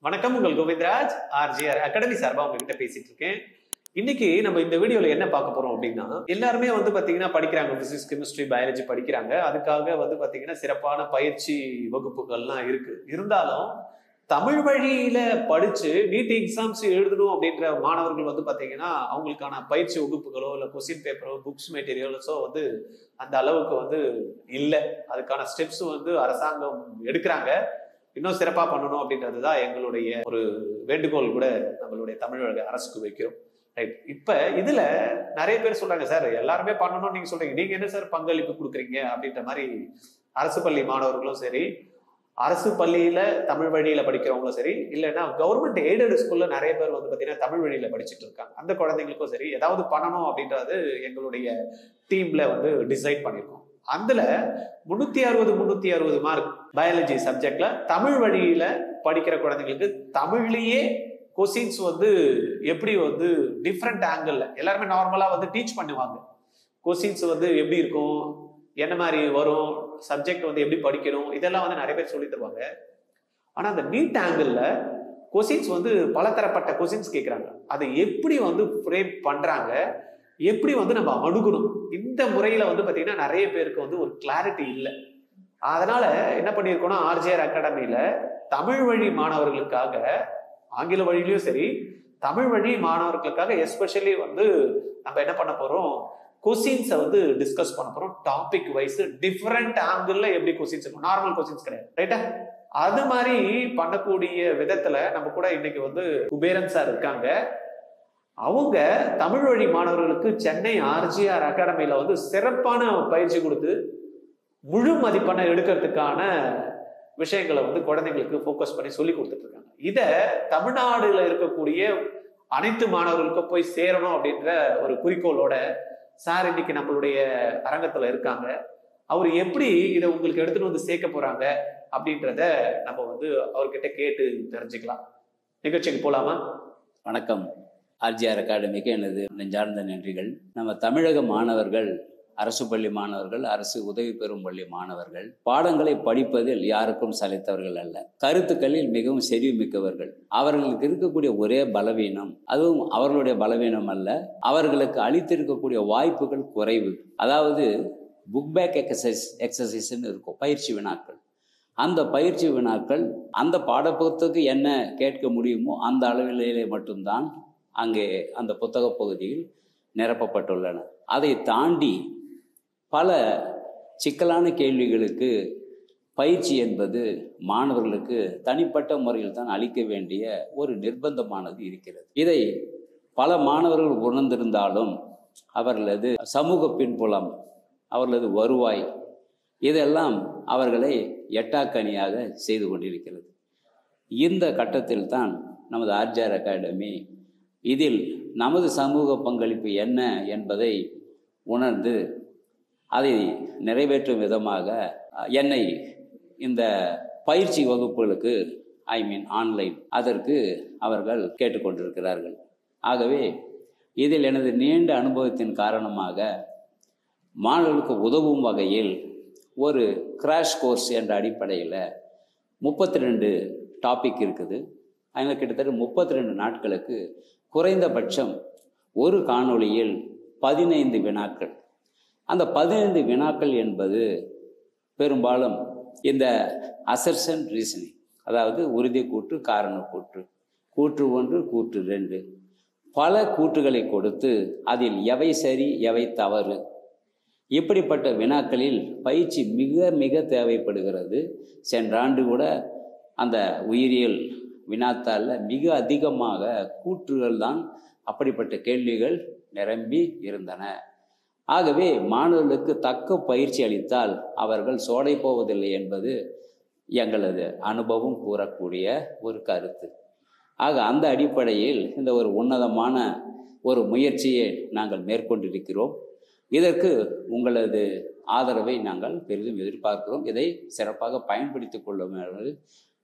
வணக்கம், உங்கள் Govindaraj RGR academy சார்பா உங்ககிட்ட பேசிட்டு இருக்கேன். இன்னைக்கு நம்ம இந்த வீடியோல என்ன பார்க்க போறோம் அப்படின்னா, எல்லாருமே பாத்தீங்கன்னா படிக்கிறாங்க, பிசிக்ஸ், கெமிஸ்ட்ரி, பயாலஜி படிக்கிறாங்க. அதுக்காக பாத்தீங்கன்னா சிறப்பான பயிற்சி வகுப்புகள்லாம் இருக்கு. இருந்தாலும் தமிழ் வழியில படிச்சு நீட் எக்ஸாம்ஸ் எழுதணும் அப்படின்ற மாணவர்கள் பாத்தீங்கன்னா அவங்களுக்கான பயிற்சி வகுப்புகளோ இல்ல கொஸ்டின் பேப்பரோ புக்ஸ் மெட்டீரியல்ஸோ அந்த அளவுக்கு இல்லை. அதுக்கான ஸ்டெப்ஸ் அரசாங்கம் எடுக்கிறாங்க. இன்னும் சிறப்பா பண்ணணும் அப்படின்றதுதான் எங்களுடைய ஒரு வேண்டுகோள் கூட நம்மளுடைய தமிழக அரசுக்கு வைக்கிறோம். ரைட். இப்ப இதுல நிறைய பேர் சொல்றாங்க, சார் எல்லாருமே பண்ணணும்னு நீங்க சொல்றீங்க, நீங்க என்ன சார் பங்களிப்பு கொடுக்குறீங்க அப்படின்ற மாதிரி அரசு பள்ளி மாணவர்களும் சரி, அரசு பள்ளியில தமிழ் வழியில படிக்கிறவங்களும் சரி, இல்லைன்னா கவர்மெண்ட் எய்டட் ஸ்கூல்ல நிறைய பேர் பாத்தீங்கன்னா தமிழ் வழியில படிச்சுட்டு இருக்காங்க. அந்த குழந்தைங்களுக்கும் சரி ஏதாவது பண்ணணும் அப்படின்றது எங்களுடைய டீம்ல டிசைட் பண்ணியிருக்கோம். அதுல 360 மார்க் பயாலஜி சப்ஜெக்ட்ல தமிழ் வழியில படிக்கிற குழந்தைங்களுக்கு தமிழ்லயே கொஸ்டின்ஸ் எப்படி டிஃப்ரெண்ட் ஆங்கிள் எல்லாருமே நார்மலா டீச் பண்ணுவாங்க. கொஸ்டின்ஸ் எப்படி இருக்கும், என்ன மாதிரி வரும், சப்ஜெக்ட் எப்படி படிக்கணும், இதெல்லாம் நிறைய பேர் சொல்லி தருவாங்க. ஆனா அந்த நீட் ஆங்கிள் கொஸ்டின்ஸ் பலதரப்பட்ட கொஸ்டின்ஸ் கேட்கறாங்க. அதை எப்படி ஃப்ரேம் பண்றாங்க, எப்படி நம்ம அணுகணும், இந்த முறையில பாத்தீங்கன்னா நிறைய பேருக்கு ஒரு கிளாரிட்டி இல்லை. அதனால என்ன பண்ணிருக்கோம்னா, ஆர்ஜிஆர் அகாடமியில தமிழ் வழி மாணவர்களுக்காக, ஆங்கில வழியிலயும் சரி தமிழ் வழி மாணவர்களுக்காக எஸ்பெஷலி நம்ம என்ன பண்ண போறோம், கொஸ்டின்ஸை டிஸ்கஸ் பண்ண போறோம். டாபிக் வைஸ் டிஃபரெண்ட் ஆங்கிள் எப்படி கொஸ்டின்ஸ் இருக்கும், நார்மல் கொஸ்டின்ஸ் கிடையாது. ரைட்டா? அது மாதிரி பண்ணக்கூடிய விதத்துல நம்ம கூட இன்னைக்கு குபேரன் சார் இருக்காங்க. அவங்க தமிழ் வழி மாணவர்களுக்கு சென்னை ஆர்ஜிஆர் அகாடமியில சிறப்பான பயிற்சி கொடுத்து முழு மதிப்பெண்ணை எடுக்கிறதுக்கான விஷயங்களை குழந்தைங்களுக்கு ஃபோக்கஸ் பண்ணி சொல்லி கொடுத்துட்டு இருக்காங்க. இத தமிழ்நாடுல இருக்கக்கூடிய அனைத்து மாணவர்களுக்கும் போய் சேரணும் அப்படின்ற ஒரு குறிக்கோளோட சார் இன்னைக்கு நம்மளுடைய அரங்கத்துல இருக்காங்க. அவர் எப்படி இதை உங்களுக்கு எடுத்துட்டு சேர்க்க போறாங்க அப்படின்றத நம்ம அவர்கிட்ட கேட்டு தெரிஞ்சுக்கலாம். நிகழ்ச்சிக்கு போலாமா? வணக்கம். ஆர்ஜிஆர் அகாடமிக்கு எனது நெஞ்சார்ந்த நன்றிகள். நம்ம தமிழக மாணவர்கள், அரசு பள்ளி மாணவர்கள், அரசு உதவி பெறும் பள்ளி மாணவர்கள் பாடங்களை படிப்பதில் யாருக்கும் சளைத்தவர்கள் அல்ல. கருத்துக்களில் மிகவும் செறிவுமிக்கவர்கள். அவர்களுக்கு இருக்கக்கூடிய ஒரே பலவீனம், அதுவும் அவர்களுடைய பலவீனம் அல்ல, அவர்களுக்கு அளித்திருக்கக்கூடிய வாய்ப்புகள் குறைவு. அதாவது புக் பேக் எக்ஸசைஸ்ன்னு இருக்கும், பயிற்சி வினாக்கள். அந்த பயிற்சி வினாக்கள் அந்த பாடப்புத்தகத்துக்கு என்ன கேட்க முடியுமோ அந்த அளவிலே மட்டும்தான் அங்கே அந்த புத்தக பகுதியில் நிரப்பப்பட்டுள்ளன. அதை தாண்டி பல சிக்கலான கேள்விகளுக்கு பயிற்சி என்பது மாணவர்களுக்கு தனிப்பட்ட முறையில் தான் அளிக்க வேண்டிய ஒரு நிர்பந்தமானது இருக்கிறது. இதை பல மாணவர்கள் உணர்ந்திருந்தாலும் அவர்களது சமூக பின்புலம், அவர்களது வருவாய், இதெல்லாம் அவர்களை எட்டாக்கனியாக செய்து கொண்டிருக்கிறது. இந்த கட்டத்தில் தான் நமது ஆர்ஜிஆர் அகாடமி இதில் நமது சமூக பங்களிப்பு என்ன என்பதை உணர்ந்து அதை நிறைவேற்றும் விதமாக என்னை இந்த பயிற்சி வகுப்புகளுக்கு ஆன்லைன் அதற்கு அவர்கள் கேட்டுக்கொண்டிருக்கிறார்கள். ஆகவே இதில் எனது நீண்ட அனுபவத்தின் காரணமாக மாணவர்களுக்கு உதவும் வகையில் ஒரு கிராஷ் கோர்ஸ் என்ற அடிப்படையில் 32 டாபிக் இருக்குது. அதில் கிட்டத்தட்ட 32 நாட்களுக்கு குறைந்தபட்சம் ஒரு காணொளியில் 15 வினாக்கள். அந்த 15 வினாக்கள் என்பது பெரும்பாலும் இந்த அசர்ஷன் ரீசனிங், அதாவது உறுதி கூற்று, காரண கூற்று, கூற்று 1, கூற்று 2, பல கூற்றுகளை கொடுத்து அதில் எவை சரி எவை தவறு, இப்படிப்பட்ட வினாக்களில் பயிற்சி மிக மிக தேவைப்படுகிறது. சென்ற ஆண்டு கூட அந்த உயிரியல் வினாத்தால மிக அதிகமாக கூற்றுகள் தான், அப்படிப்பட்ட கேள்விகள் நிரம்பி இருந்தன. ஆகவே மாணவர்களுக்கு தக்க பயிற்சி அளித்தால் அவர்கள் சோடை போவதில்லை என்பது எங்களது அனுபவம் கூறக்கூடிய ஒரு கருத்து. ஆக அந்த அடிப்படையில் இந்த ஒரு உன்னதமான ஒரு முயற்சியை நாங்கள் மேற்கொண்டிருக்கிறோம். இதற்கு உங்களது ஆதரவை நாங்கள் பெரிதும் எதிர்பார்க்கிறோம். இதை சிறப்பாக பயன்படுத்திக் கொள்ளுமாறு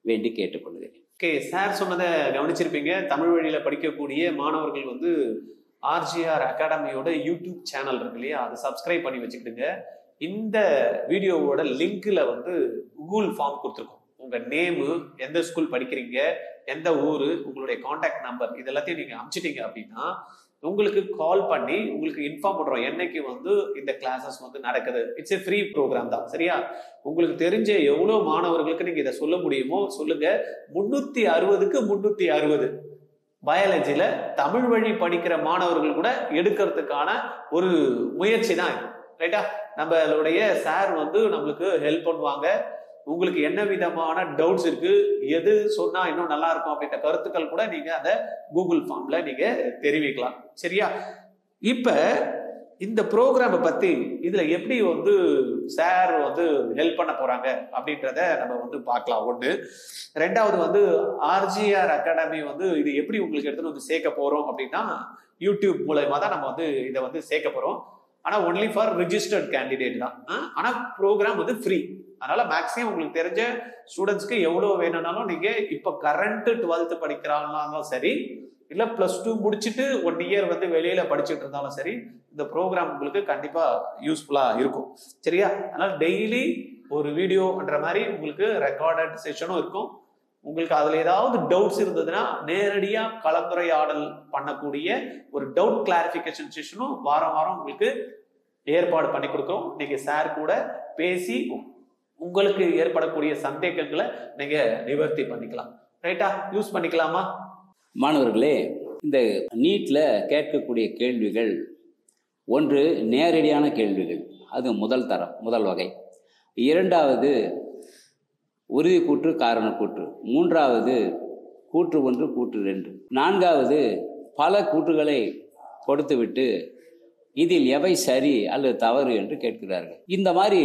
வேண்டி கேட்டுக்கொள்கிறேன். ஓகே, சார் சொன்னதை கவனிச்சிருப்பீங்க. தமிழ் வழியில படிக்கக்கூடிய மாணவர்கள் ஆர்ஜிஆர் அகாடமியோட யூடியூப் சேனல் இருக்கு இல்லையா, அதை சப்ஸ்கிரைப் பண்ணி வச்சுக்கிடுங்க. இந்த வீடியோவோட லிங்க்ல கூகுள் ஃபார்ம் கொடுத்துருக்கோம். உங்க நேமு, எந்த ஸ்கூல் படிக்கிறீங்க, எந்த ஊரு, உங்களுடைய கான்டாக்ட் நம்பர், இது எல்லாத்தையும் நீங்க அனுப்பிச்சிட்டீங்க அப்படின்னா உங்களுக்கு கால் பண்ணி உங்களுக்கு இன்ஃபார்ம் பண்றோம் என்னைக்கு வந்து இந்த கிளாஸஸ் வந்து நடக்குது. இட்ஸ் எ ஃப்ரீ ப்ரோக்ராம் தான், சரியா? உங்களுக்கு தெரிஞ்ச எவ்வளவு மாணவர்களுக்கு நீங்க இதை சொல்ல முடியுமோ சொல்லுங்க. 360க்கு 360 பயாலஜில தமிழ் வழி படிக்கிற மாணவர்கள் கூட எடுக்கிறதுக்கான ஒரு முயற்சி தான் இது, ரைட்டா? நம்மளுடைய சார் வந்து நம்மளுக்கு ஹெல்ப் பண்ணுவாங்க. உங்களுக்கு என்ன விதமான டவுட்ஸ் இருக்கு, எது சொன்னா இன்னும் நல்லா இருக்கும் அப்படின்ற கருத்துக்கள் கூட நீங்க அந்த கூகுள் ஃபார்ம்ல நீங்க தெரிவிக்கலாம், சரியா? இப்ப இந்த ப்ரோக்ராமை பத்தி இதுல எப்படி வந்து சார் வந்து ஹெல்ப் பண்ண போறாங்க அப்படின்றத நம்ம வந்து பார்க்கலாம். ஒண்ணு. ரெண்டாவது வந்து ஆர்ஜிஆர் அகாடமி வந்து இது எப்படி உங்களுக்கு எடுத்துட்டு வந்து சேர்க்க போறோம் அப்படின்னா யூடியூப் மூலமா தான் நம்ம வந்து இதை வந்து சேர்க்க போறோம். ஆனா ஒன்லி ஃபார் ரிஜிஸ்டர்ட் கேண்டிடேட் தான். ஆனா ப்ரோக்ராம் வந்து ஃப்ரீ. அதனால மேக்ஸிமம் உங்களுக்கு தெரிஞ்ச ஸ்டூடெண்ட்ஸ்க்கு எவ்வளவு வேணும்னாலும் நீங்க இப்ப கரண்ட் 12th படிக்கிறாங்கனாலும் சரி, இல்ல +2 முடிச்சுட்டு 1 இயர் வந்து வெளியில படிச்சுட்டு இருந்தாலும் சரி, இந்த ப்ரோக்ராம் உங்களுக்கு கண்டிப்பா யூஸ்ஃபுல்லா இருக்கும், சரியா? அதனால டெய்லி ஒரு வீடியோன்ற மாதிரி உங்களுக்கு ரெக்கார்டட் செஷனும் இருக்கும். உங்களுக்கு அதுல ஏதாவது டவுட்ஸ் இருந்ததுன்னா நேரடியா கலந்துரையாடல் பண்ணக்கூடிய ஒரு டவுட் கிளாரிபிகேஷன் செஷனும் வாரம் வாரம் உங்களுக்கு ஏற்பாடு பண்ணி கொடுக்கிறோம். நீங்க சார் கூட பேசி உங்களுக்கு ஏற்படக்கூடிய சந்தேகங்களை நீங்க நிவர்த்தி பண்ணிக்கலாம், ரைட்டா? யூஸ் பண்ணிக்கலாமா? மாணவர்களே, இந்த நீட்ல கேட்கக்கூடிய கேள்விகள் ஒன்று நேரடியான கேள்விகள், அது முதல் தரம், முதல் வகை. இரண்டாவது உறுதி கூற்று காரண கூற்று. மூன்றாவது கூற்று 1 கூற்று 2. நான்காவது பல கூற்றுகளை கொடுத்துவிட்டு இதில் எவை சரி அல்லது தவறு என்று கேட்கிறார்கள். இந்த மாதிரி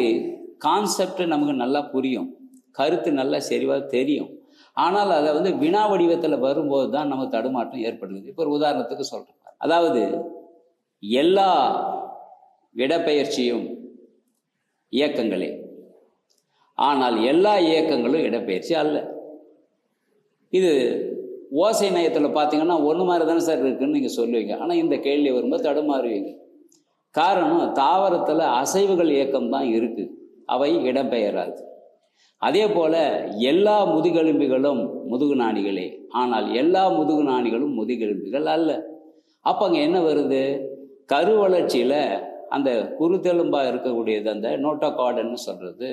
கான்செப்ட் நமக்கு நல்லா புரியும், கருத்து நல்லா சரிவாக தெரியும். ஆனால் அதை வந்து வினா வடிவத்தில் வரும்போது தான் நமக்கு தடுமாற்றம் ஏற்படுகிறது. இப்போ ஒரு உதாரணத்துக்கு சொல்கிறேன். அதாவது எல்லா இடப்பெயர்ச்சியும் இயக்கங்களே, ஆனால் எல்லா இயக்கங்களும் இடப்பெயர்ச்சி அல்ல. இது ஓசை நயத்தில் பார்த்தீங்கன்னா ஒன்று மாதிரி தானே சார் இருக்குன்னு நீங்கள் சொல்லுவீங்க. ஆனால் இந்த கேள்வி வரும்போது தடுமாறுவீங்க. காரணம், தாவரத்தில் அசைவுகள் இயக்கம் தான் இருக்குது, அவை இடம்பெயராது. அதே போல் எல்லா முதுகெலும்பிகளும் முதுகு நாணிகளே, ஆனால் எல்லா முதுகு நாணிகளும் முதுகெலும்பிகள் அல்ல. அப்போ அங்கே என்ன வருது? கரு வளர்ச்சியில் அந்த குருத்தெலும்பாக இருக்கக்கூடியது, அந்த நோட்டோகார்டுன்னு சொல்கிறது,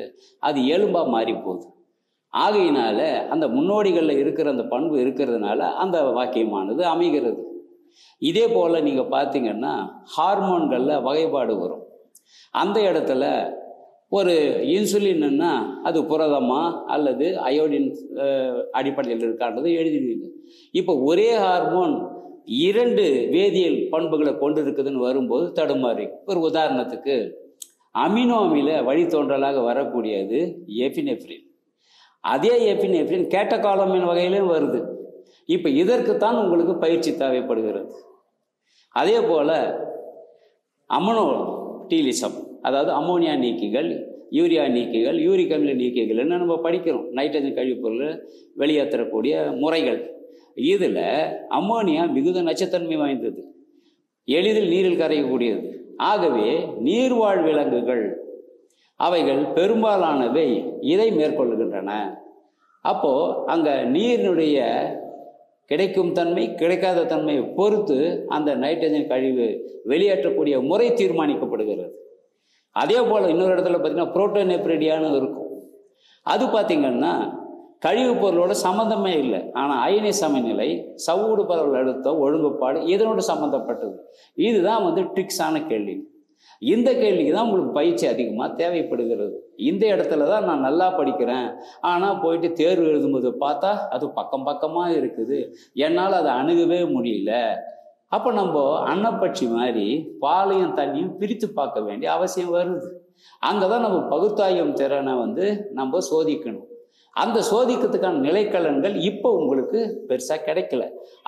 அது எலும்பாக மாறி போகுது. ஆகையினால அந்த முன்னோடிகளில் இருக்கிற அந்த பண்பு இருக்கிறதுனால அந்த வாக்கியமானது அமைகிறது. இதே போல் நீங்கள் பார்த்தீங்கன்னா ஹார்மோன்களில் வகைப்பாடு வரும். அந்த இடத்துல ஒரு இன்சுலின்னா அது புரதமா அல்லது அயோடின் அடிப்படையில் இருக்கான்றது எழுதிடுவீங்க. இப்போ ஒரே ஹார்மோன் 2 வேதியியல் பண்புகளை கொண்டு இருக்குதுன்னு வரும்போது தடுமாறி. ஒரு உதாரணத்துக்கு அமினோ அமில வழித்தோன்றலாக வரக்கூடியது எபினெஃப்ரின். அதே எபினெஃப்ரின் கேட்டகாலமின் வகையிலும் வருது. இப்போ இதற்குத்தான் உங்களுக்கு பயிற்சி தேவைப்படுகிறது. அதே போல் அமோனோடீலிசம், அதாவது அமோனியா நீக்கிகள், யூரியா நீக்கிகள், யூரிக் அமில நீக்கிகள்னு நம்ம படிக்கிறோம். நைட்ரஜன் கழிவுப்பொருள் வெளியேற்றக்கூடிய முறைகள். இதில் அமோனியா மிகுந்த நச்சுத்தன்மை வாய்ந்தது, எளிதில் நீரில் கரையக்கூடியது. ஆகவே நீர்வாழ் விலங்குகள் அவைகள் பெரும்பாலானவை இதை மேற்கொள்கின்றன. அப்போது அங்கே நீரினுடைய கிடைக்கும் தன்மை கிடைக்காத தன்மையை பொறுத்து அந்த நைட்ரஜன் கழிவு வெளியேற்றக்கூடிய முறை தீர்மானிக்கப்படுகிறது. அதே போல் இன்னொரு இடத்துல பார்த்தீங்கன்னா புரோட்டோனெப்ரிடியான்னு இருக்கும். அது பார்த்திங்கன்னா கழிவுப் பொருளோட சம்மந்தமே இல்லை. ஆனால் அயனி சமநிலை, சவ்வூடு பரவல் அழுத்தம், ஒழுங்குப்பாடு இதனோடு சம்மந்தப்பட்டது. இதுதான் வந்து ட்ரிக்ஸான கேள்வி. இந்த கேள்விக்கு தான் உங்களுக்கு பயிற்சி அதிகமாக தேவைப்படுகிறது. இந்த இடத்துல தான் நான் நல்லா படிக்கிறேன், ஆனால் போயிட்டு தேர்வு எழுதும்போது பார்த்தா அது பக்கம் பக்கமாக இருக்குது, என்னால் அதை அணுகவே முடியல. அப்போ நம்ம அன்னப்பட்சி மாதிரி பாலையும் தண்ணியும் பிரித்து பார்க்க வேண்டிய அவசியம் வருது. அங்கே தான் நம்ம பகுத்தாய்வு திறனை வந்து நம்ம சோதிக்கணும். அந்த சோதிக்கிறதுக்கான நிலைக்கலன்கள் இப்போ உங்களுக்கு பெருசாக கிடைக்கல.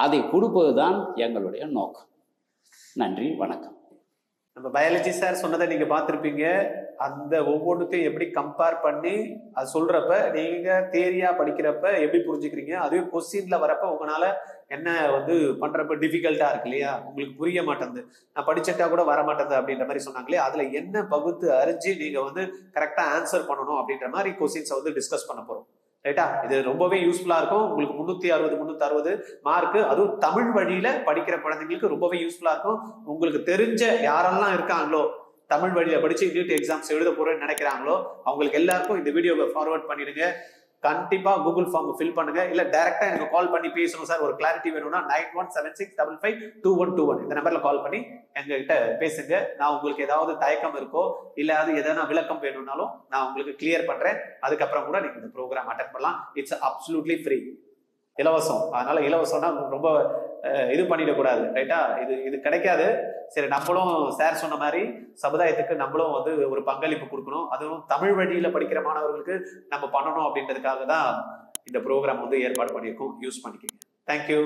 அதை கொடுப்பது தான் எங்களுடைய நோக்கம். நன்றி, வணக்கம். நம்ம பயாலஜி சார் சொன்னதை நீங்க பார்த்துருப்பீங்க. அந்த ஒவ்வொன்றுத்தையும் எப்படி கம்பேர் பண்ணி அது சொல்றப்ப நீங்க தியரியா படிக்கிறப்ப எப்படி புரிஞ்சுக்கிறீங்க, அதுவே கொஸ்டின்ல வரப்ப உங்களால என்ன வந்து பண்றப்ப டிஃபிகல்ட்டா இருக்கு இல்லையா, உங்களுக்கு புரிய மாட்டேங்குது, நான் படிச்சுட்டா கூட வர மாட்டேங்குது அப்படின்ற மாதிரி சொன்னாங்களே, அதுல என்ன பகுத்து அறிஞ்சு நீங்க வந்து கரெக்டா ஆன்சர் பண்ணணும் அப்படின்ற மாதிரி கொஸ்டின்ஸை வந்து டிஸ்கஸ் பண்ண போறோம். ரைட்டா? இது ரொம்பவே யூஸ்ஃபுல்லா இருக்கும். உங்களுக்கு 360 மார்க், அதுவும் தமிழ் வழியில படிக்கிற குழந்தைங்களுக்கு ரொம்பவே யூஸ்ஃபுல்லா இருக்கும். உங்களுக்கு தெரிஞ்ச யாரெல்லாம் இருக்காங்களோ தமிழ் வழியில படிச்சு நீட் எக்ஸாம்ஸ் எழுத போறேன்னு நினைக்கிறாங்களோ அவங்களுக்கு எல்லாருக்கும் இந்த வீடியோவை ஃபார்வர்ட் பண்ணிடுங்க. கண்டிப்பா கூகுள் ஃபார்ம் ஃபில் பண்ணுங்க. இல்ல டைரக்டா எனக்கு கால் பண்ணி பேசணும் சார், ஒரு கிளாரிட்டி வேணும்னா 9176552121 இந்த நம்பர்ல கால் பண்ணி எங்ககிட்ட பேசுங்க. நான் உங்களுக்கு ஏதாவது தயக்கம் இருக்கோ இல்ல அது எதனா விளக்கம் வேணும்னாலும் நான் உங்களுக்கு கிளியர் பண்றேன். அதுக்கப்புறம் கூட நீங்க இந்த ப்ரோக்ராம் அட்டெண்ட் பண்ணலாம். இட்ஸ் அப்சல்யூட்லி ஃப்ரீ, இலவசம். அதனால இலவசம்னா ரொம்ப இது பண்ணிடக்கூடாது, ரைட்டா? இது கிடைக்காது. சரி, நம்மளும் சார் சொன்ன மாதிரி சமுதாயத்துக்கு நம்மளும் வந்து ஒரு பங்களிப்பு கொடுக்கணும். அதுவும் தமிழ் வழியில படிக்கிற மாணவர்களுக்கு நம்ம பண்ணணும் அப்படின்றதுக்காக தான் இந்த ப்ரோக்ராம் வந்து ஏற்பாடு பண்ணியிருக்கோம். யூஸ் பண்ணிக்கோங்க. தேங்க்யூ.